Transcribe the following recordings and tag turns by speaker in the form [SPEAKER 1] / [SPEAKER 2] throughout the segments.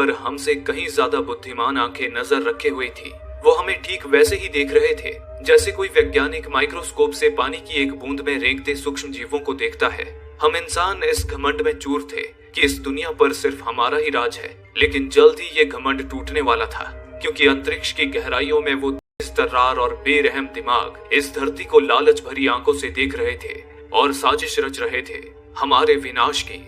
[SPEAKER 1] पर हमसे कहीं ज्यादा बुद्धिमान आंखें नजर रखे हुए थी। वो हमें ठीक वैसे ही देख रहे थे जैसे कोई वैज्ञानिक माइक्रोस्कोप से पानी की एक बूंद में रेंगते सूक्ष्म जीवों को देखता है। हम इंसान इस घमंड में चूर थे कि इस दुनिया पर सिर्फ हमारा ही राज है, लेकिन जल्द ही ये घमंड टूटने वाला था, क्योंकि अंतरिक्ष की गहराइयों में वो तर्रार और बेरहम दिमाग इस धरती को लालच भरी आंखों से देख रहे थे और साजिश रच रहे थे हमारे विनाश की।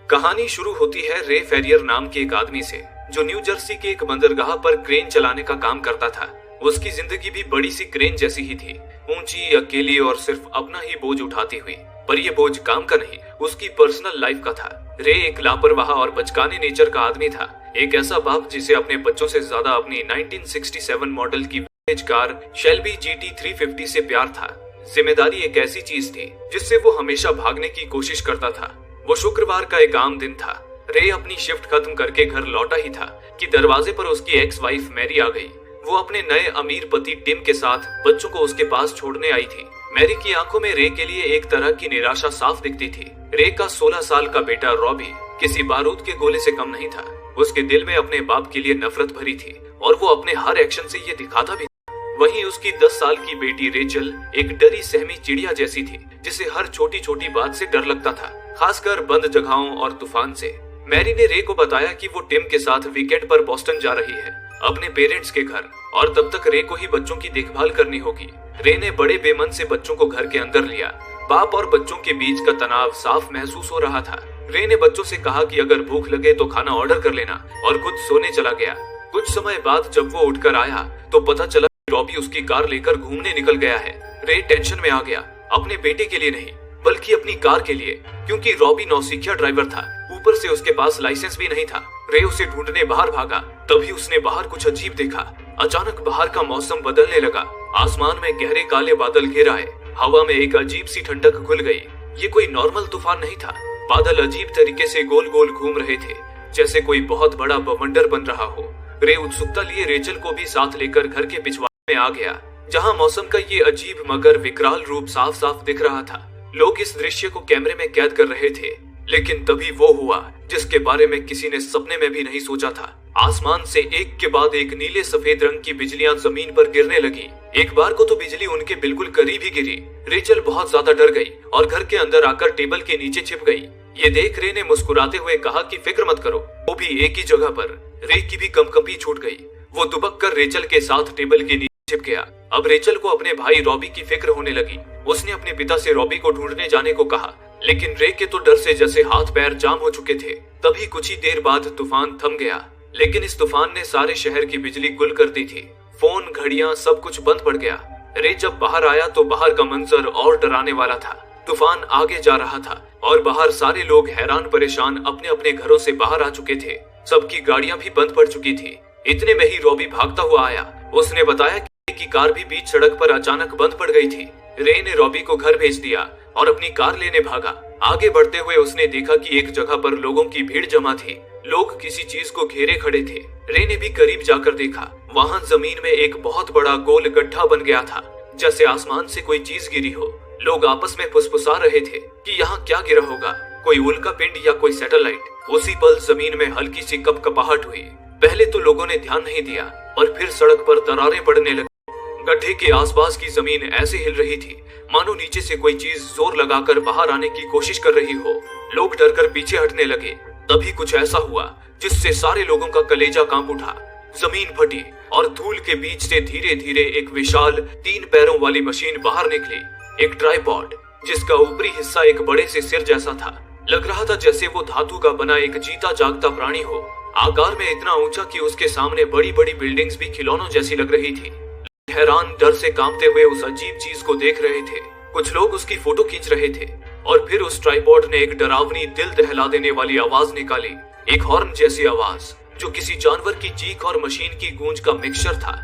[SPEAKER 1] कहानी शुरू होती है रे फेरियर नाम के एक आदमी से, जो न्यू जर्सी के एक बंदरगाह पर क्रेन चलाने का काम करता था। उसकी जिंदगी भी बड़ी सी क्रेन जैसी ही थी, ऊंची, अकेली और सिर्फ अपना ही बोझ उठाती हुई। पर यह बोझ काम का नहीं, उसकी पर्सनल लाइफ का था। रे एक लापरवाह और बचकाने नेचर का आदमी था, एक ऐसा बाप जिसे अपने बच्चों से ज्यादा अपनी 1967 मॉडल की कार शेल्बी GT 350 से प्यार था। जिम्मेदारी एक ऐसी चीज थी जिससे वो हमेशा भागने की कोशिश करता था। वो शुक्रवार का एक आम दिन था। रे अपनी शिफ्ट खत्म करके घर लौटा ही था कि दरवाजे पर उसकी एक्स वाइफ मैरी आ गई। वो अपने नए अमीर पति टिम के साथ बच्चों को उसके पास छोड़ने आई थी। मैरी की आंखों में रे के लिए एक तरह की निराशा साफ दिखती थी। रे का 16 साल का बेटा रॉबी किसी बारूद के गोले से कम नहीं था। उसके दिल में अपने बाप के लिए नफरत भरी थी और वो अपने हर एक्शन से ये दिखाता भी। वहीं उसकी 10 साल की बेटी रेचल एक डरी सहमी चिड़िया जैसी थी, जिसे हर छोटी छोटी बात से डर लगता था, खासकर बंद जगहों और तूफान से। मैरी ने रे को बताया कि वो टिम के साथ वीकेंड पर बोस्टन जा रही है, अपने पेरेंट्स के घर, और तब तक रे को ही बच्चों की देखभाल करनी होगी। रे ने बड़े बेमन से बच्चों को घर के अंदर लिया। बाप और बच्चों के बीच का तनाव साफ महसूस हो रहा था। रे ने बच्चों से कहा कि अगर भूख लगे तो खाना ऑर्डर कर लेना, और खुद सोने चला गया। कुछ समय बाद जब वो उठकर आया तो पता चला रॉबी उसकी कार लेकर घूमने निकल गया है। रे टेंशन में आ गया, अपने बेटे के लिए नहीं बल्कि अपनी कार के लिए, क्योंकि रॉबी नौसिखिया ड्राइवर था, ऊपर से उसके पास लाइसेंस भी नहीं था। रे उसे ढूंढने बाहर भागा, तभी उसने बाहर कुछ अजीब देखा। अचानक बाहर का मौसम बदलने लगा। आसमान में गहरे काले बादल घेर आए, हवा में एक अजीब सी ठंडक घुल गई। ये कोई नॉर्मल तूफान नहीं था। बादल अजीब तरीके से गोल गोल घूम रहे थे, जैसे कोई बहुत बड़ा बवंडर बन रहा हो। रे उत्सुकता लिए रेचल को भी साथ लेकर घर के पिछवाड़े में आ गया, जहां मौसम का ये अजीब मगर विकराल रूप साफ साफ दिख रहा था। लोग इस दृश्य को कैमरे में कैद कर रहे थे, लेकिन तभी वो हुआ जिसके बारे में किसी ने सपने में भी नहीं सोचा था। आसमान से एक के बाद एक नीले सफेद रंग की बिजलियां जमीन पर गिरने लगी। एक बार को तो बिजली उनके बिल्कुल करीब ही गिरी। रेचल बहुत ज्यादा डर गई और घर के अंदर आकर टेबल के नीचे छिप गई। ये देख रे ने मुस्कुराते हुए कहा कि फिक्र मत करो, वो भी एक ही जगह पर। रे की भी कंपकंपी छूट गई। वो दुबक कर रेचल के साथ टेबल के नीचे छिप गया। अब रेचल को अपने भाई रॉबी की फिक्र होने लगी। उसने अपने पिता से रॉबी को ढूंढने जाने को कहा, लेकिन रे के तो डर से जैसे हाथ पैर जाम हो चुके थे। तभी कुछ ही देर बाद तूफान थम गया, लेकिन इस तूफान ने सारे शहर की बिजली गुल कर दी थी। फोन, घड़ियां, सब कुछ बंद पड़ गया। रे जब बाहर आया तो बाहर का मंजर और डराने वाला था। तूफान आगे जा रहा था और बाहर सारे लोग हैरान परेशान अपने अपने घरों से बाहर आ चुके थे। सबकी गाड़ियां भी बंद पड़ चुकी थी। इतने में ही रॉबी भागता हुआ आया। उसने बताया कि कार भी बीच सड़क पर अचानक बंद पड़ गई थी। रे ने रॉबी को घर भेज दिया और अपनी कार लेने भागा। आगे बढ़ते हुए उसने देखा कि एक जगह पर लोगों की भीड़ जमा थी। लोग किसी चीज को घेरे खड़े थे। रे ने भी करीब जाकर देखा, वहां जमीन में एक बहुत बड़ा गोल गड्ढा बन गया था, जैसे आसमान से कोई चीज गिरी हो। लोग आपस में फुसफुसा रहे थे कि यहाँ क्या गिरा होगा, कोई उल्का पिंड या कोई सैटेलाइट। उसी पल जमीन में हल्की सी कपकपाहट हुई। पहले तो लोगों ने ध्यान नहीं दिया और फिर सड़क पर दरारें पड़ने लगी। गड्ढे के आसपास की जमीन ऐसे हिल रही थी मानो नीचे से कोई चीज जोर लगाकर बाहर आने की कोशिश कर रही हो। लोग डरकर पीछे हटने लगे। तभी कुछ ऐसा हुआ जिससे सारे लोगों का कलेजा कांप उठा। जमीन फटी और धूल के बीच से धीरे धीरे एक विशाल 3 पैरों वाली मशीन बाहर निकली। एक ट्राइपॉड, जिसका ऊपरी हिस्सा एक बड़े से सिर जैसा था। लग रहा था जैसे वो धातु का बना एक जीता जागता प्राणी हो। आकार में इतना ऊंचा कि उसके सामने बड़ी बड़ी बिल्डिंग्स भी खिलौनों जैसी लग रही थी। हैरान डर से कांपते हुए उस अजीब चीज को देख रहे थे। कुछ लोग उसकी फोटो खींच रहे थे और फिर उस ट्राइपॉड ने एक डरावनी, दिल दहला देने वाली आवाज निकाली। एक हॉर्न जैसी आवाज जो किसी जानवर की चीख और मशीन की गूंज का मिक्सचर था।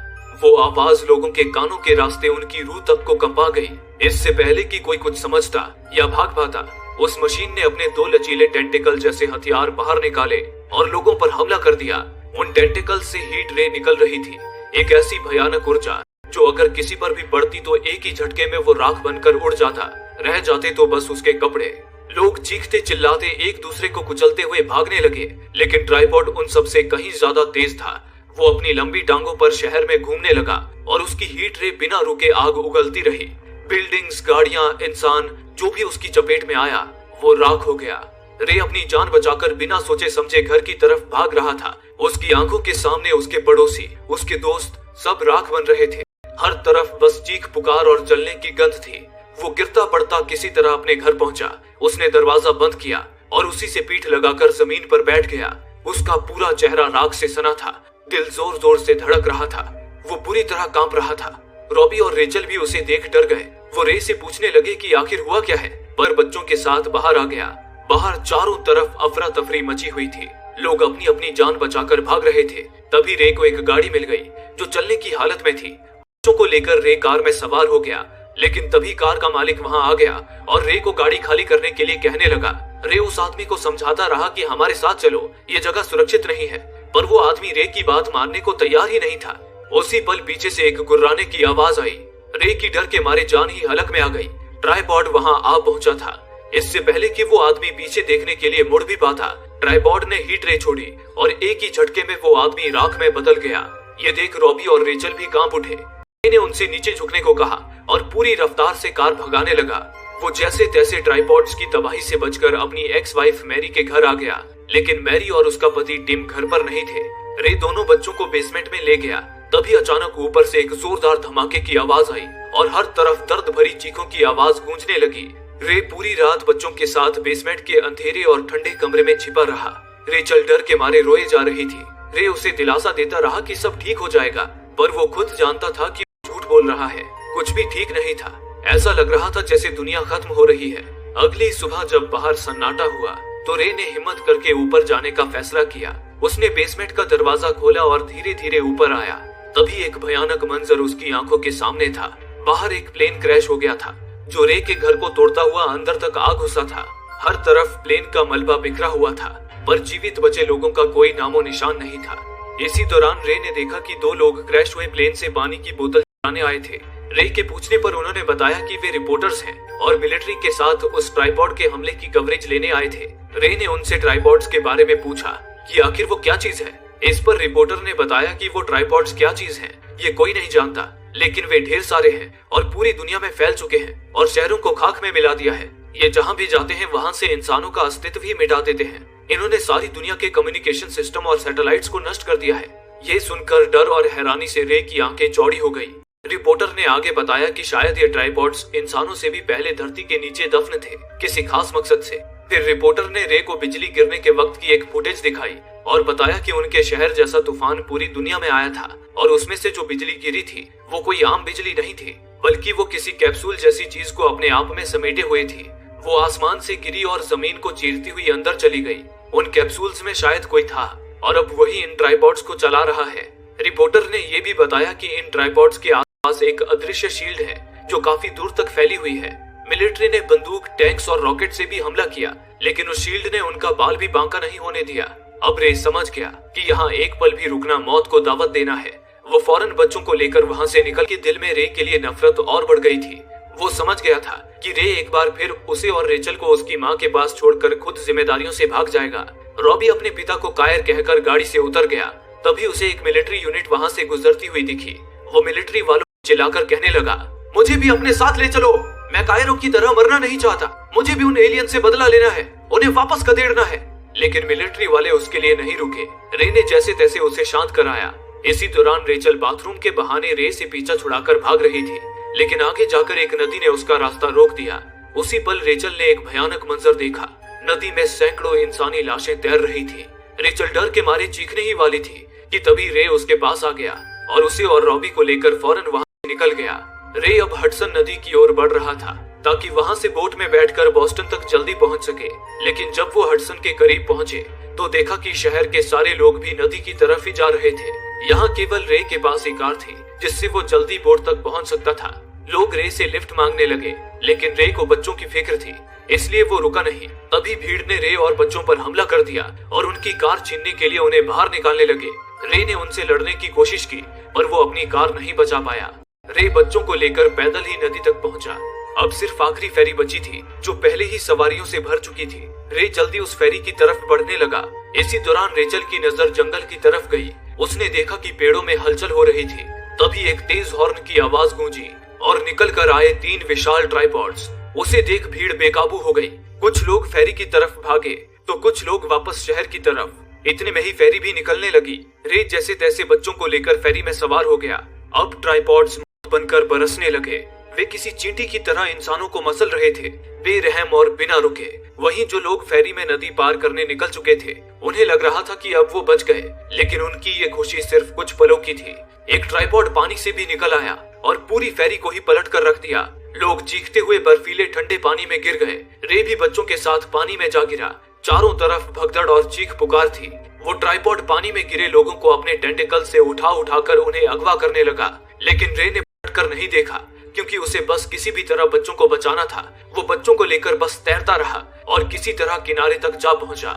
[SPEAKER 1] वो आवाज लोगों के कानों के रास्ते उनकी रूह तक को कंपा गई। इससे पहले कि कोई कुछ समझता या भाग पाता, उस मशीन ने अपने 2 लचीले टेंटिकल जैसे हथियार बाहर निकाले और लोगों पर हमला कर दिया। उन टेंटिकल से हीट रे निकल रही थी, एक ऐसी भयानक ऊर्जा जो अगर किसी पर भी पड़ती तो एक ही झटके में वो राख बनकर उड़ जाता। रह जाते तो बस उसके कपड़े। लोग चीखते चिल्लाते एक दूसरे को कुचलते हुए भागने लगे, लेकिन ट्राइपॉड उन सब से कहीं ज्यादा तेज था। वो अपनी लंबी टांगों पर शहर में घूमने लगा और उसकी हीट रे बिना रुके आग उगलती रही। बिल्डिंग्स, गाड़ियां, इंसान जो भी उसकी चपेट में आया वो राख हो गया। रे अपनी जान बचाकर बिना सोचे समझे घर की तरफ भाग रहा था। उसकी आंखों के सामने उसके पड़ोसी, उसके दोस्त सब राख बन रहे थे। हर तरफ बस चीख पुकार और जलने की गंध थी। वो गिरता पड़ता किसी तरह अपने घर पहुंचा। उसने दरवाजा बंद किया और उसी से पीठ लगाकर जमीन पर बैठ गया। उसका पूरा चेहरा राख से सना था। दिल जोर जोर से धड़क रहा था। वो बुरी तरह कांप रहा था। रॉबी और रेचल भी उसे देख डर गए। वो रे से पूछने लगे कि आखिर हुआ क्या है, पर बच्चों के साथ बाहर आ गया। बाहर चारों तरफ अफरा तफरी मची हुई थी। लोग अपनी अपनी जान बचाकर भाग रहे थे। तभी रे को एक गाड़ी मिल गई जो चलने की हालत में थी। बच्चों को लेकर रे कार में सवार हो गया, लेकिन तभी कार का मालिक वहां आ गया और रे को गाड़ी खाली करने के लिए कहने लगा। रे उस आदमी को समझाता रहा कि हमारे साथ चलो, ये जगह सुरक्षित नहीं है, पर वो आदमी रे की बात मानने को तैयार ही नहीं था। उसी पल पीछे से एक गुर्राने की आवाज आई। रे की डर के मारे जान ही हलक में आ गई। ट्राइपॉड वहां आ पहुंचा था। इससे पहले कि वो आदमी पीछे देखने के लिए मुड़ भी पाता, ट्राइपॉड ने हीट रे छोड़ी और एक ही झटके में वो आदमी राख में बदल गया। ये देख रॉबी और रेचल भी कांप उठे। ने उनसे नीचे झुकने को कहा और पूरी रफ्तार से कार भगाने लगा। वो जैसे तैसे ट्राइपॉड्स की तबाही से बचकर अपनी एक्स वाइफ मैरी के घर आ गया, लेकिन मैरी और उसका पति टिम घर पर नहीं थे। रे दोनों बच्चों को बेसमेंट में ले गया। तभी अचानक ऊपर से एक जोरदार धमाके की आवाज आई और हर तरफ दर्द भरी चीखों की आवाज गूंजने लगी। रे पूरी रात बच्चों के साथ बेसमेंट के अंधेरे और ठंडे कमरे में छिपा रहा। रेचल डर के मारे रोए जा रही थी। रे उसे दिलासा देता रहा कि सब ठीक हो जाएगा, पर वो खुद जानता था कि झूठ बोल रहा है। कुछ भी ठीक नहीं था। ऐसा लग रहा था जैसे दुनिया खत्म हो रही है। अगली सुबह जब बाहर सन्नाटा हुआ तो रे ने हिम्मत करके ऊपर जाने का फैसला किया। उसने बेसमेंट का दरवाजा खोला और धीरे धीरे ऊपर आया। तभी एक भयानक मंजर उसकी आंखों के सामने था। बाहर एक प्लेन क्रैश हो गया था जो रे के घर को तोड़ता हुआ अंदर तक आ घुसा था। हर तरफ प्लेन का मलबा बिखरा हुआ था, पर जीवित बचे लोगों का कोई नामो निशान नहीं था। इसी दौरान रे ने देखा कि दो लोग क्रैश हुए प्लेन से पानी की बोतल चुराने आए थे। रे के पूछने पर उन्होंने बताया कि वे रिपोर्टर्स हैं और मिलिट्री के साथ उस ट्राइपॉड के हमले की कवरेज लेने आए थे। रे ने उनसे ट्राइपॉड्स के बारे में पूछा कि आखिर वो क्या चीज है। इस पर रिपोर्टर ने बताया कि वो ट्राइपॉड्स क्या चीज है ये कोई नहीं जानता, लेकिन वे ढेर सारे हैं और पूरी दुनिया में फैल चुके हैं और शहरों को खाक में मिला दिया है। ये जहाँ भी जाते हैं वहाँ से इंसानों का अस्तित्व ही मिटा देते हैं। इन्होंने सारी दुनिया के कम्युनिकेशन सिस्टम और सैटेलाइट्स को नष्ट कर दिया है। ये सुनकर डर और हैरानी से रे की आंखें चौड़ी हो गई। रिपोर्टर ने आगे बताया कि शायद ये ट्राइपॉड्स इंसानों से भी पहले धरती के नीचे दफन थे, किसी खास मकसद से। फिर रिपोर्टर ने रे को बिजली गिरने के वक्त की एक फुटेज दिखाई और बताया कि उनके शहर जैसा तूफान पूरी दुनिया में आया था और उसमें से जो बिजली गिरी थी वो कोई आम बिजली नहीं थी, बल्कि वो किसी कैप्सूल जैसी चीज को अपने आप में समेटे हुए थी। वो आसमान से गिरी और जमीन को चीरती हुई अंदर चली गई। उन कैप्सूल्स में शायद कोई था और अब वही इन ट्राइपॉड्स को चला रहा है। रिपोर्टर ने ये भी बताया कि इन ट्राइपॉड्स के आसपास एक अदृश्य शील्ड है जो काफी दूर तक फैली हुई है। मिलिट्री ने बंदूक, टैंक्स और रॉकेट से भी हमला किया, लेकिन उस शील्ड ने उनका बाल भी बांका नहीं होने दिया। अब रे समझ गया कि यहाँ एक पल भी रुकना मौत को दावत देना है। वो फौरन बच्चों को लेकर वहाँ से निकल के दिल में रे के लिए नफरत और बढ़ गई थी। वो समझ गया था कि रे एक बार फिर उसे और रेचल को उसकी माँ के पास छोड़कर खुद जिम्मेदारियों से भाग जाएगा। रॉबी अपने पिता को कायर कहकर गाड़ी से उतर गया। तभी उसे एक मिलिट्री यूनिट वहाँ से गुजरती हुई दिखी। वो मिलिट्री वालों को चिल्लाकर कहने लगा, मुझे भी अपने साथ ले चलो, मैं कायरों की तरह मरना नहीं चाहता। मुझे भी उन एलियन से बदला लेना है, उन्हें वापस खदेड़ना है। लेकिन मिलिट्री वाले उसके लिए नहीं रुके। रे ने जैसे तैसे उसे शांत कराया। इसी दौरान रेचल बाथरूम के बहाने रे से पीछा छुड़ाकर भाग रही थी, लेकिन आगे जाकर एक नदी ने उसका रास्ता रोक दिया। उसी पल रेचल ने एक भयानक मंजर देखा। नदी में सैकड़ों इंसानी लाशें तैर रही थी। रेचल डर के मारे चीखने ही वाली थी कि तभी रे उसके पास आ गया और उसे और रॉबी को लेकर फौरन वहां से निकल गया। रे अब हडसन नदी की ओर बढ़ रहा था ताकि वहां से बोट में बैठकर बोस्टन तक जल्दी पहुंच सके। लेकिन जब वो हडसन के करीब पहुंचे तो देखा कि शहर के सारे लोग भी नदी की तरफ ही जा रहे थे। यहाँ केवल रे के पास एक कार थी जिससे वो जल्दी बोट तक पहुंच सकता था। लोग रे से लिफ्ट मांगने लगे, लेकिन रे को बच्चों की फिक्र थी, इसलिए वो रुका नहीं। तभी भीड़ ने रे और बच्चों पर हमला कर दिया और उनकी कार छीनने के लिए उन्हें बाहर निकालने लगे। रे ने उनसे लड़ने की कोशिश की, पर वो अपनी कार नहीं बचा पाया। रे बच्चों को लेकर पैदल ही नदी तक पहुंचा। अब सिर्फ आखिरी फेरी बची थी जो पहले ही सवारियों से भर चुकी थी। रे जल्दी उस फेरी की तरफ बढ़ने लगा। इसी दौरान रेचल की नजर जंगल की तरफ गई। उसने देखा कि पेड़ों में हलचल हो रही थी। तभी एक तेज हॉर्न की आवाज गूंजी और निकल कर आए 3 विशाल ट्राइपॉड्स। उसे देख भीड़ बेकाबू हो गई। कुछ लोग फेरी की तरफ भागे तो कुछ लोग वापस शहर की तरफ। इतने में ही फेरी भी निकलने लगी। रे जैसे तैसे बच्चों को लेकर फेरी में सवार हो गया। अब ट्राइपॉड्स बनकर बरसने लगे। वे किसी चींटी की तरह इंसानों को मसल रहे थे, बेरहम और बिना रुके। वहीं जो लोग फेरी में नदी पार करने निकल चुके थे, उन्हें लग रहा था कि अब वो बच गए, लेकिन उनकी ये खुशी सिर्फ कुछ पलों की थी। एक ट्राइपॉड पानी से भी निकल आया और पूरी फेरी को ही पलट कर रख दिया। लोग चीखते हुए बर्फीले ठंडे पानी में गिर गए। रे भी बच्चों के साथ पानी में जा गिरा। चारों तरफ भगदड़ और चीख पुकार थी। वो ट्राइपॉड पानी में गिरे लोगों को अपने टेंटिकल से उठाकर उन्हें अगवा करने लगा, लेकिन रे ने पलटकर नहीं देखा, क्योंकि उसे बस किसी भी तरह बच्चों को बचाना था। वो बच्चों को लेकर बस तैरता रहा और किसी तरह किनारे तक जा पहुंचा।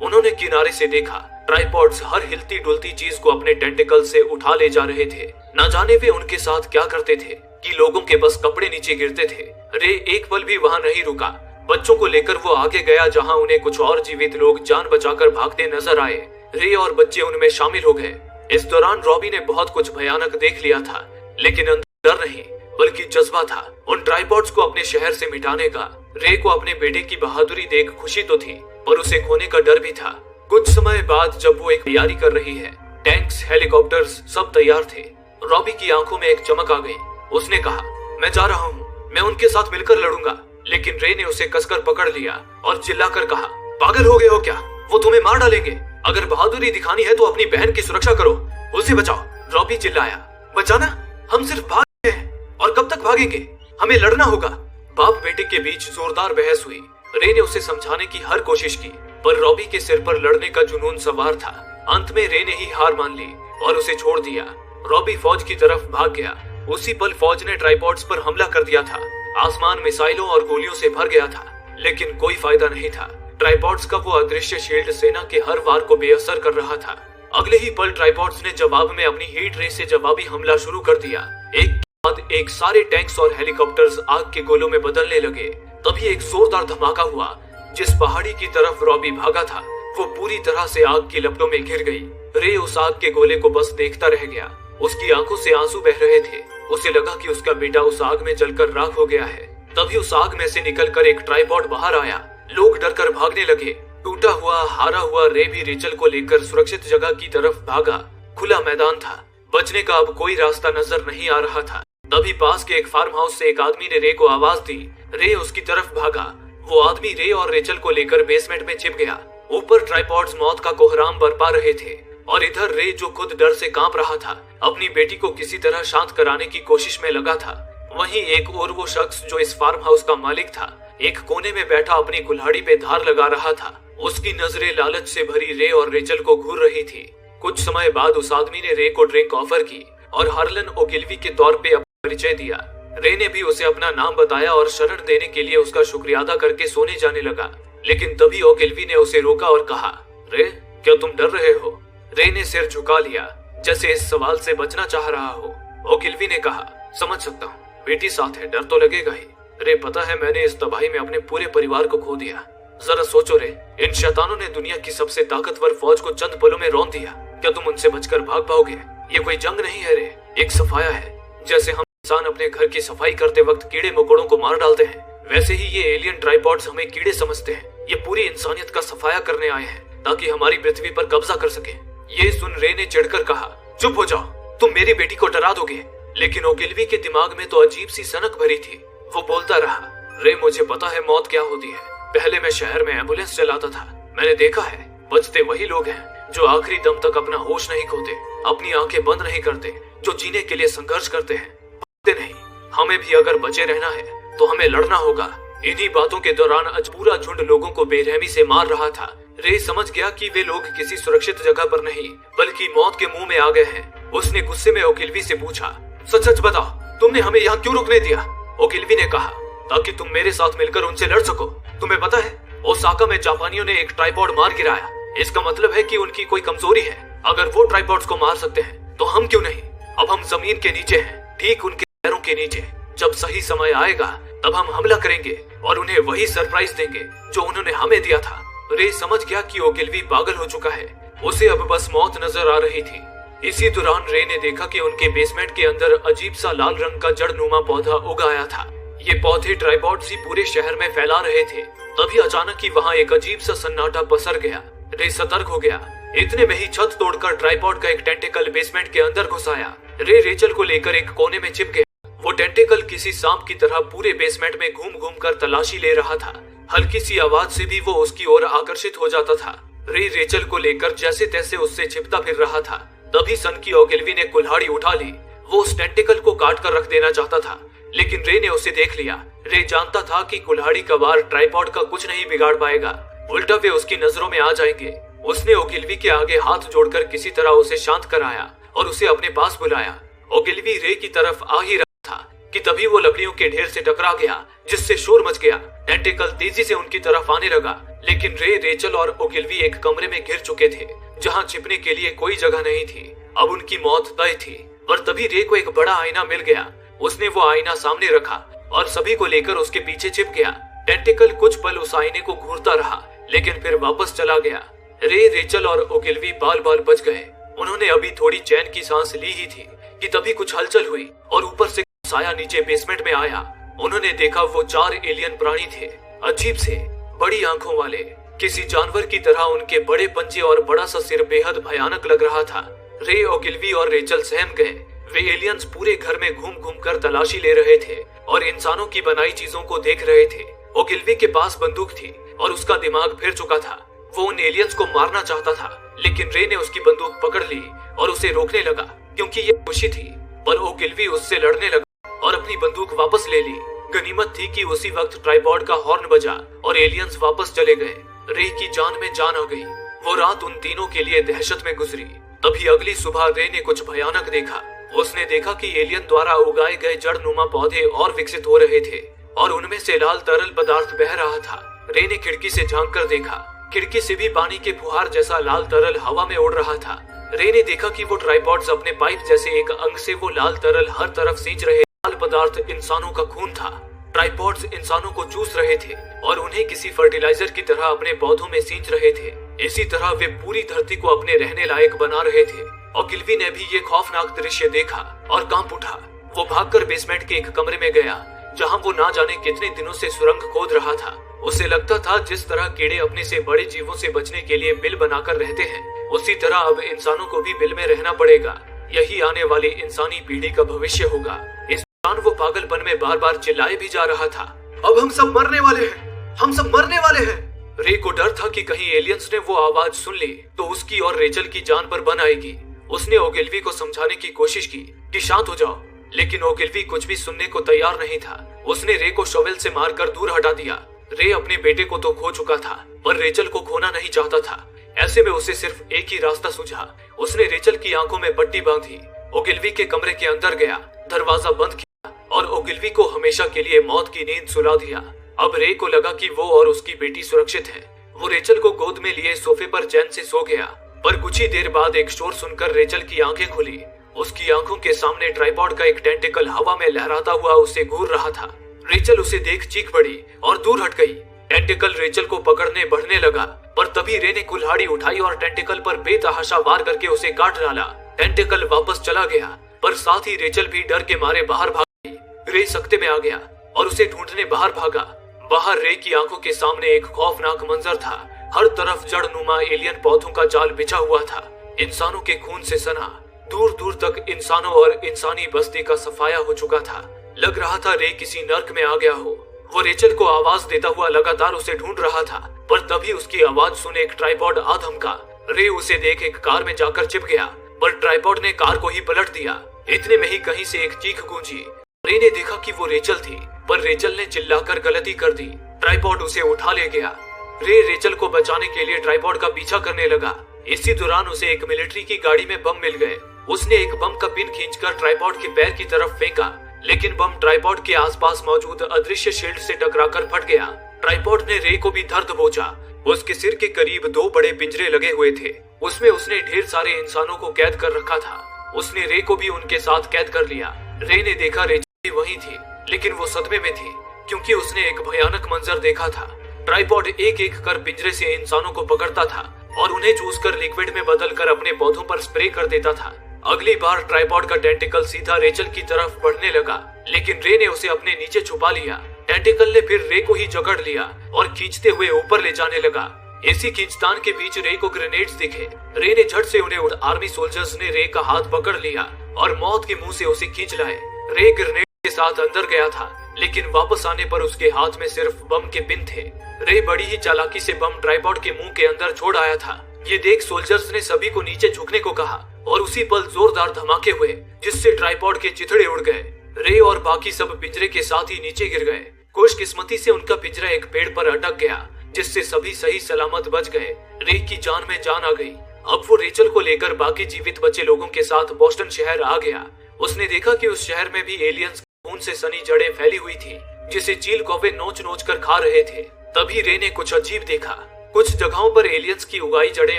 [SPEAKER 1] उन्होंने किनारे से देखा, ट्राइपॉड्स हर हिलती डुलती चीज को अपने टेंटिकल से उठा ले जा रहे थे। न जाने वे उनके साथ क्या करते थे कि लोगों के बस कपड़े नीचे गिरते थे। रे एक पल भी वहां नहीं रुका। बच्चों को लेकर वो आगे गया, जहां उन्हें कुछ और जीवित लोग जान बचाकर भागते नजर आए। रे और बच्चे उनमें शामिल हो गए। इस दौरान रॉबी ने बहुत कुछ भयानक देख लिया था, लेकिन अंदर डर नहीं बल्कि जज्बा था उन ट्राइपॉड्स को अपने शहर से मिटाने का। रे को अपने बेटे की बहादुरी देख खुशी तो थी, पर उसे खोने का डर भी था। कुछ समय बाद जब वो एक तैयारी कर रही है, टैंक्स, हेलीकॉप्टर्स सब तैयार थे। रॉबी की आंखों में एक चमक आ गई। उसने कहा, मैं जा रहा हूँ, मैं उनके साथ मिलकर लड़ूंगा। लेकिन रे ने उसे कसकर पकड़ लिया और चिल्लाकर कहा, पागल हो गए हो क्या? वो तुम्हें मार डालेंगे। अगर बहादुरी दिखानी है तो अपनी बहन की सुरक्षा करो, उसे बचाओ। रॉबी चिल्लाया, बचाना? हम सिर्फ भाग रहे हैं और कब तक भागेंगे? हमें लड़ना होगा। बाप बेटे के बीच जोरदार बहस हुई। रे ने उसे समझाने की हर कोशिश की, पर रॉबी के सिर पर लड़ने का जुनून सवार था। अंत में रे ने ही हार मान ली और उसे छोड़ दिया। रॉबी फौज की तरफ भाग गया। उसी पल फौज ने ट्राइपॉड्स पर हमला कर दिया था। आसमान मिसाइलों और गोलियों से भर गया था, लेकिन कोई फायदा नहीं था। ट्राइपॉड्स का वो अदृश्य शील्ड सेना के हर वार को बेअसर कर रहा था। अगले ही पल ट्राइपॉड्स ने जवाब में अपनी हीट रे से जवाबी हमला शुरू कर दिया। एक के बाद एक सारे टैंक्स और हेलीकॉप्टर्स आग के गोलों में बदलने लगे। तभी एक जोरदार धमाका हुआ। जिस पहाड़ी की तरफ रॉबी भागा था, वो पूरी तरह से आग की लपटों में घिर गई। रे उस आग के गोले को बस देखता रह गया। उसकी आंखों से आंसू बह रहे थे। उसे लगा कि उसका बेटा उस आग में जलकर राख हो गया है। तभी उस आग में से निकलकर एक ट्राइपॉड बाहर आया। लोग डरकर भागने लगे। टूटा हुआ, हारा हुआ रे भी रेचल को लेकर सुरक्षित जगह की तरफ भागा। खुला मैदान था, बचने का अब कोई रास्ता नजर नहीं आ रहा था। तभी पास के एक फार्म हाउस से एक आदमी ने रे को आवाज दी। रे उसकी तरफ भागा। वो आदमी रे और रेचल को लेकर बेसमेंट में छिप गया। ऊपर ट्राइपॉड्स मौत का कोहराम बरपा रहे थे और इधर रे, जो खुद डर से कांप रहा था, अपनी बेटी को किसी तरह शांत कराने की कोशिश में लगा था। वहीं एक और वो शख्स जो इस फार्म हाउस का मालिक था, एक कोने में बैठा अपनी कुल्हाड़ी पे धार लगा रहा था। उसकी नजरें लालच से भरी रे और रेचल को घूर रही थी। कुछ समय बाद उस आदमी ने रे को ड्रिंक ऑफर की और हार्लन ओगिल्वी के तौर पे अपना परिचय दिया। रे ने भी उसे अपना नाम बताया और शरण देने के लिए उसका शुक्रिया अदा करके सोने जाने लगा। लेकिन तभी ओगिल्वी ने उसे रोका और कहा, रे, क्या तुम डर रहे हो? रे ने सिर झुका लिया, जैसे इस सवाल से बचना चाह रहा हो। ओगिल्वी ने कहा, समझ सकता हूँ, बेटी साथ है, डर तो लगेगा ही। रे, पता है मैंने इस तबाही में अपने पूरे परिवार को खो दिया। जरा सोचो रे, इन शैतानों ने दुनिया की सबसे ताकतवर फौज को चंद पलों में रौंद दिया। क्या तुम उनसे बचकर भाग पाओगे? ये कोई जंग नहीं है रे, एक सफाया है। जैसे हम इंसान अपने घर की सफाई करते वक्त कीड़े मकोड़ों को मार डालते हैं, वैसे ही ये एलियन ट्राइपॉड्स हमें कीड़े समझते हैं। ये पूरी इंसानियत का सफाया करने आए हैं ताकि हमारी पृथ्वी पर कब्जा कर सके। ये सुन रे ने चिढ़कर कहा, चुप हो जाओ, तुम मेरी बेटी को डरा दोगे। लेकिन ओगिल्वी के दिमाग में तो अजीब सी सनक भरी थी। वो बोलता रहा, रे, मुझे पता है मौत क्या होती है। पहले मैं शहर में एम्बुलेंस चलाता था। मैंने देखा है, बचते वही लोग हैं जो आखिरी दम तक अपना होश नहीं खोते, अपनी आंखें बंद नहीं करते, जो जीने के लिए संघर्ष करते हैं, भागते नहीं। हमें भी अगर बचे रहना है तो हमें लड़ना होगा। इन्हीं बातों के दौरान आज पूरा झुंड लोगों को बेरहमी से मार रहा था। रे समझ गया कि वे लोग किसी सुरक्षित जगह पर नहीं, बल्कि मौत के मुंह में आ गए हैं। उसने गुस्से में ओगिल्वी से पूछा, सच सच बताओ, तुमने हमें यहाँ क्यों रुकने दिया? ओगिल्वी ने कहा, ताकि तुम मेरे साथ मिलकर उनसे लड़ सको। तुम्हें पता है, ओसाका में जापानियों ने एक ट्राइपॉड मार गिराया। इसका मतलब है कि उनकी कोई कमजोरी है। अगर वो ट्राइपॉड्स को मार सकते हैं तो हम क्यों नहीं? अब हम जमीन के नीचे हैं, ठीक उनके पैरों के नीचे। जब सही समय आएगा तब हम हमला करेंगे और उन्हें वही सरप्राइज देंगे जो उन्होंने हमें दिया था। रे समझ गया कि ओगिलवी पागल हो चुका है, उसे अब बस मौत नजर आ रही थी। इसी दौरान रे ने देखा कि उनके बेसमेंट के अंदर अजीब सा लाल रंग का जड़नुमा पौधा उग आया था। ये पौधे ट्राइपॉड्स ही पूरे शहर में फैला रहे थे। तभी अचानक ही वहाँ एक अजीब सा सन्नाटा पसर गया। रे सतर्क हो गया। इतने में ही छत तोड़कर ट्राइपॉड का एक टेंटिकल बेसमेंट के अंदर घुस आया। रे रेचल को लेकर एक कोने में छिप गया। वो टेंटिकल किसी सांप की तरह पूरे बेसमेंट में घूम घूम कर तलाशी ले रहा था। हल्की सी आवाज से भी वो उसकी ओर आकर्षित हो जाता था। रे रेचल को लेकर जैसे तैसे उससे छिपता फिर रहा था। तभी सन की ओगिलवी ने कुल्हाड़ी उठा ली। वो उस टेंटिकल को काट कर रख देना चाहता था, लेकिन रे ने उसे देख लिया। रे जानता था कि कुल्हाड़ी का वार ट्राइपॉड का कुछ नहीं बिगाड़ पाएगा, उल्टा वे उसकी नजरों में आ जाएंगे। उसने ओगिलवी के आगे हाथ जोड़कर किसी तरह उसे शांत कराया और उसे अपने पास बुलाया। ओगिलवी रे की तरफ आ ही रहा था कि तभी वो लकड़ियों के ढेर से टकरा गया, जिससे शोर मच गया। टेंटिकल तेजी से उनकी तरफ आने लगा, लेकिन रे, रेचल और ओगिलवी एक कमरे में घिर चुके थे जहाँ छिपने के लिए कोई जगह नहीं थी। अब उनकी मौत तय थी। पर तभी रे को एक बड़ा आईना मिल गया। उसने वो आईना सामने रखा और सभी को लेकर उसके पीछे छिप गया। टेंटिकल कुछ पल उस आईने को घूरता रहा, लेकिन फिर वापस चला गया। रे, रेचल और ओगिलवी बाल बाल बच गए। उन्होंने अभी थोड़ी चैन की सांस ली ही थी कि तभी कुछ हलचल हुई और ऊपर से साया नीचे बेसमेंट में आया। उन्होंने देखा वो 4 एलियन प्राणी थे, अजीब से बड़ी आंखों वाले, किसी जानवर की तरह। उनके बड़े पंजे और बड़ा सा सिर बेहद भयानक लग रहा था। रे, ओगिलवी और रेचल सहम गए। वे एलियंस पूरे घर में घूम घूम कर तलाशी ले रहे थे और इंसानों की बनाई चीजों को देख रहे थे। ओगिलवी के पास बंदूक थी और उसका दिमाग फिर चुका था। वो उन एलियंस को मारना चाहता था, लेकिन रे ने उसकी बंदूक पकड़ ली और उसे रोकने लगा, क्योंकि ये खुशी थी। पर ओगिलवी उससे लड़ने लगा और अपनी बंदूक वापस ले ली। गनीमत थी कि उसी वक्त ट्राइपॉड का हॉर्न बजा और एलियंस वापस चले गए। रे की जान में जान आ गई। वो रात उन तीनों के लिए दहशत में गुजरी। तभी अगली सुबह रे ने कुछ भयानक देखा। उसने देखा कि एलियन द्वारा उगाए गए जड़नुमा पौधे और विकसित हो रहे थे और उनमें से लाल तरल पदार्थ बह रहा था। रे ने खिड़की से झांक कर देखा। खिड़की से भी पानी के फुहार जैसा लाल तरल हवा में उड़ रहा था। रे ने देखा कि वो ट्राइपॉड्स अपने पाइप जैसे एक अंग से वो लाल तरल हर तरफ सींच रहे। लाल पदार्थ इंसानों का खून था। ट्राइपॉड्स इंसानों को चूस रहे थे और उन्हें किसी फर्टिलाइजर की तरह अपने पौधों में सींच रहे थे। इसी तरह वे पूरी धरती को अपने रहने लायक बना रहे थे। ओगिलवी ने भी ये खौफनाक दृश्य देखा और कांप उठा। वो भागकर बेसमेंट के एक कमरे में गया, जहां वो ना जाने कितने दिनों से सुरंग खोद रहा था। उसे लगता था जिस तरह कीड़े अपने से बड़े जीवों से बचने के लिए बिल बनाकर रहते हैं, उसी तरह अब इंसानों को भी बिल में रहना पड़ेगा। यही आने वाली इंसानी पीढ़ी का भविष्य होगा। इस दौरान वो पागलपन में बार बार चिल्लाए भी जा रहा था, अब हम सब मरने वाले हैं, हम सब मरने वाले हैं। रे को डर था कि कहीं एलियंस ने वो आवाज सुन ली तो उसकी और रेचल की जान पर बन आएगी। उसने ओगिलवी को समझाने की कोशिश की कि शांत हो जाओ, लेकिन ओगिलवी कुछ भी सुनने को तैयार नहीं था। उसने रे को शॉवेल से मारकर दूर हटा दिया। रे अपने बेटे को तो खो चुका था, पर रेचल को खोना नहीं चाहता था। ऐसे में उसे सिर्फ एक ही रास्ता सूझा। उसने रेचल की आंखों में पट्टी बांधी, ओगिलवी के कमरे के अंदर गया, दरवाजा बंद किया और ओगिलवी को हमेशा के लिए मौत की नींद सुला दिया। अब रे को लगा कि वो और उसकी बेटी सुरक्षित है। वो रेचल को गोद में लिए सोफे पर चैन से सो गया। पर कुछ ही देर बाद एक शोर सुनकर रेचल की आंखें खुली। उसकी आंखों के सामने ट्राइपॉड का एक टेंटिकल हवा में लहराता हुआ उसे घूर रहा था। रेचल उसे देख चीख पड़ी और दूर हट गई। टेंटिकल रेचल को पकड़ने बढ़ने लगा, पर तभी रे ने कुल्हाड़ी उठाई और टेंटिकल पर बेतहाशा वार करके उसे काट डाला। टेंटिकल वापस चला गया, पर साथ ही रेचल भी डर के मारे बाहर भाग गई। रे सख्ते में आ गया और उसे ढूंढने बाहर भागा। बाहर रे की आंखों के सामने एक खौफनाक मंजर था। हर तरफ जड़नुमा एलियन पौधों का जाल बिछा हुआ था, इंसानों के खून से सना। दूर दूर तक इंसानों और इंसानी बस्ती का सफाया हो चुका था। लग रहा था रे किसी नर्क में आ गया हो। वो रेचल को आवाज देता हुआ लगातार उसे ढूंढ रहा था, पर तभी उसकी आवाज सुने एक ट्राइपॉड आ धमका। रे उसे देख एक कार में जाकर छिप गया, पर ट्राइपॉड ने कार को ही पलट दिया। इतने में ही कहीं से एक चीख गूंजी। रे ने देखा कि वो रेचल थी, पर रेचल ने चिल्लाकर गलती कर दी। ट्राइपॉड उसे उठा ले गया। रे रेचल को बचाने के लिए ट्राइपॉड का पीछा करने लगा। इसी दौरान उसे एक मिलिट्री की गाड़ी में बम मिल गए। उसने एक बम का पिन खींचकर ट्राइपॉड के पैर की तरफ फेंका, लेकिन बम ट्राइपॉड के आसपास मौजूद अदृश्य शील्ड से टकराकर फट गया। ट्राइपॉड ने रे को भी दर्द पहुंचा। उसके सिर के करीब 2 बड़े पिंजरे लगे हुए थे। उसमें उसने ढेर सारे इंसानों को कैद कर रखा था। उसने रे को भी उनके साथ कैद कर लिया। रे ने देखा रेचल भी वहीं थी, लेकिन वो सदमे में थी। क्योंकि उसने एक भयानक मंजर देखा था। ट्राइपॉड एक एक कर पिंजरे से इंसानों को पकड़ता था और उन्हें चूसकर लिक्विड में बदलकर अपने पौधों पर स्प्रे कर देता था। अगली बार ट्राइपॉड का टेंटिकल सीधा रेचल की तरफ बढ़ने लगा, लेकिन रे ने उसे अपने नीचे छुपा लिया। टेंटिकल ने फिर रे को ही जकड़ लिया और खींचते हुए ऊपर ले जाने लगा। इसी खींचतान के बीच रे को ग्रेनेड्स दिखे। रे ने झट से उन्हें आर्मी सोल्जर्स ने रे का हाथ पकड़ लिया और मौत के मुंह से उसे खींच लाए। रे ग्रेनेड के साथ अंदर गया था, लेकिन वापस आने पर उसके हाथ में सिर्फ बम के पिन थे। रे बड़ी ही चालाकी से बम ट्राइपॉड के मुंह के अंदर छोड़ आया था। ये देख सोल्जर्स ने सभी को नीचे झुकने को कहा और उसी पल जोरदार धमाके हुए, जिससे ट्राइपॉड के चिथड़े उड़ गए। रे और बाकी सब पिंजरे के साथ ही नीचे गिर गए। खुशकिस्मती से उनका पिंजरा एक पेड़ पर अटक गया, जिससे सभी सही सलामत बच गए। रे की जान में जान आ गई। अब वो रेचल को लेकर बाकी जीवित बचे लोगों के साथ बोस्टन शहर आ गया। उसने देखा कि उस शहर में भी एलियंस खून से सनी जड़ें फैली हुई थी, जिसे चील कौवे नोच नोच कर खा रहे थे। तभी रे ने कुछ अजीब देखा। कुछ जगहों पर एलियंस की उगाई जड़ें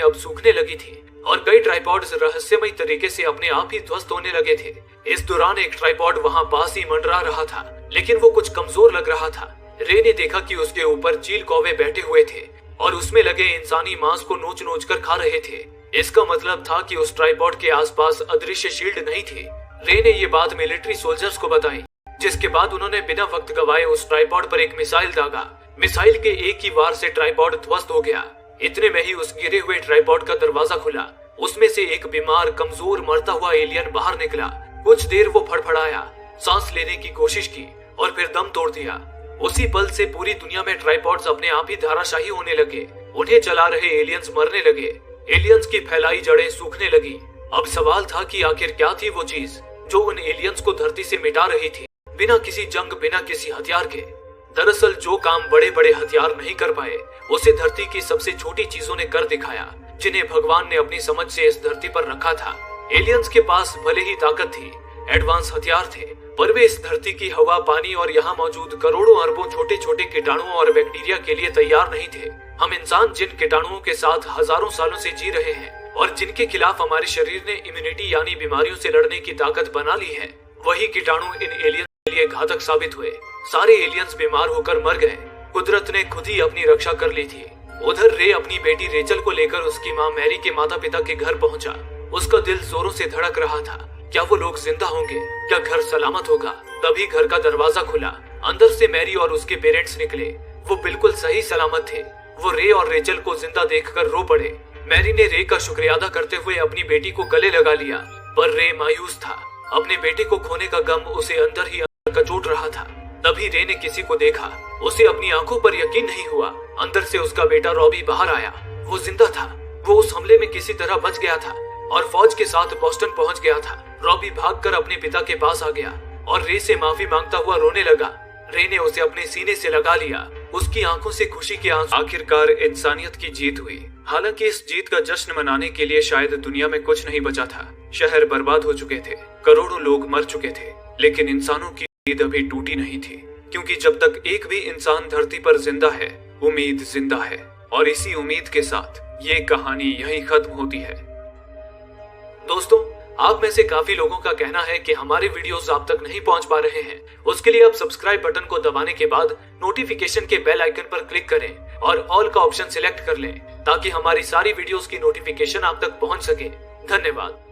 [SPEAKER 1] अब सूखने लगी थी और कई ट्राइपॉड्स रहस्यमय तरीके से अपने आप ही ध्वस्त होने लगे थे। इस दौरान एक ट्राइपॉड वहां पास ही मंडरा रहा था, लेकिन वो कुछ कमजोर लग रहा था। रे ने देखा कि उसके ऊपर चील कौवे बैठे हुए थे और उसमें लगे इंसानी मांस को नोच नोच कर खा रहे थे। इसका मतलब था कि उस ट्राइपॉड के आसपास अदृश्य शील्ड नहीं थी। रे ने ये बात मिलिट्री सोल्जर्स को बताई, जिसके बाद उन्होंने बिना वक्त गवाए उस ट्राइपॉड पर एक मिसाइल दागा। मिसाइल के एक ही वार से ट्राइपॉड ध्वस्त हो गया। इतने में ही उस गिरे हुए ट्राइपॉड का दरवाजा खुला। उसमें से एक बीमार कमजोर मरता हुआ एलियन बाहर निकला। कुछ देर वो फड़फड़ाया, सांस लेने की कोशिश की और फिर दम तोड़ दिया। उसी पल से पूरी दुनिया में ट्राइपॉड्स अपने आप ही धाराशाही होने लगे। उन्हें चला रहे एलियंस मरने लगे। एलियंस की फैलाई जड़ें सूखने लगी। अब सवाल था कि आखिर क्या थी वो चीज जो उन एलियंस को धरती से मिटा रही थी, बिना किसी जंग, बिना किसी हथियार के। दरअसल जो काम बड़े बड़े हथियार नहीं कर पाए, उसे धरती की सबसे छोटी चीजों ने कर दिखाया, जिन्हें भगवान ने अपनी समझ से इस धरती पर रखा था। एलियंस के पास भले ही ताकत थी, एडवांस हथियार थे, पर वे इस धरती की हवा, पानी और यहाँ मौजूद करोड़ों अरबों छोटे छोटे कीटाणुओं और बैक्टीरिया के लिए तैयार नहीं थे। हम इंसान जिन कीटाणुओं के साथ हजारों सालों से जी रहे हैं और जिनके खिलाफ हमारे शरीर ने इम्यूनिटी यानी बीमारियों से लड़ने की ताकत बना ली है, वही कीटाणु इन एलियंस के लिए घातक साबित हुए। सारे एलियंस बीमार होकर मर गए। कुदरत ने खुद ही अपनी रक्षा कर ली थी। उधर रे अपनी बेटी रेचल को लेकर उसकी माँ मैरी के माता पिता के घर पहुंचा। उसका दिल जोरों से धड़क रहा था। क्या वो लोग जिंदा होंगे? क्या घर सलामत होगा? तभी घर का दरवाजा खुला। अंदर से मैरी और उसके पेरेंट्स निकले। वो बिल्कुल सही सलामत थे। वो रे और रेचल को जिंदा देखकर रो पड़े। मैरी ने रे का शुक्रिया अदा करते हुए अपनी बेटी को गले लगा लिया, पर रे मायूस था। अपने बेटे को खोने का गम उसे अंदर ही अंदर कचोट रहा था। तभी रे ने किसी को देखा। उसे अपनी आंखों पर यकीन नहीं हुआ। अंदर से उसका बेटा रॉबी बाहर आया। वो जिंदा था। वो उस हमले में किसी तरह बच गया था और फौज के साथ बोस्टन पहुंच गया था। रॉबी भागकर अपने पिता के पास आ गया और रे से माफी मांगता हुआ रोने लगा। रे ने उसे अपने सीने से लगा लिया। उसकी आंखों से खुशी के आंसू। आखिरकार इंसानियत की जीत हुई। हालांकि इस जीत का जश्न मनाने के लिए शायद दुनिया में कुछ नहीं बचा था। शहर बर्बाद हो चुके थे, करोड़ों लोग मर चुके थे, लेकिन इंसानों की उम्मीद अभी टूटी नहीं थी, क्योंकि जब तक एक भी इंसान धरती पर जिंदा है, उम्मीद जिंदा है। और इसी उम्मीद के साथ ये कहानी यहीं खत्म होती है। दोस्तों, आप में से काफी लोगों का कहना है कि हमारे वीडियोस आप तक नहीं पहुंच पा रहे हैं। उसके लिए आप सब्सक्राइब बटन को दबाने के बाद नोटिफिकेशन के बेल आइकन पर क्लिक करें और ऑल का ऑप्शन सिलेक्ट कर लें, ताकि हमारी सारी वीडियोस की नोटिफिकेशन आप तक पहुंच सके। धन्यवाद।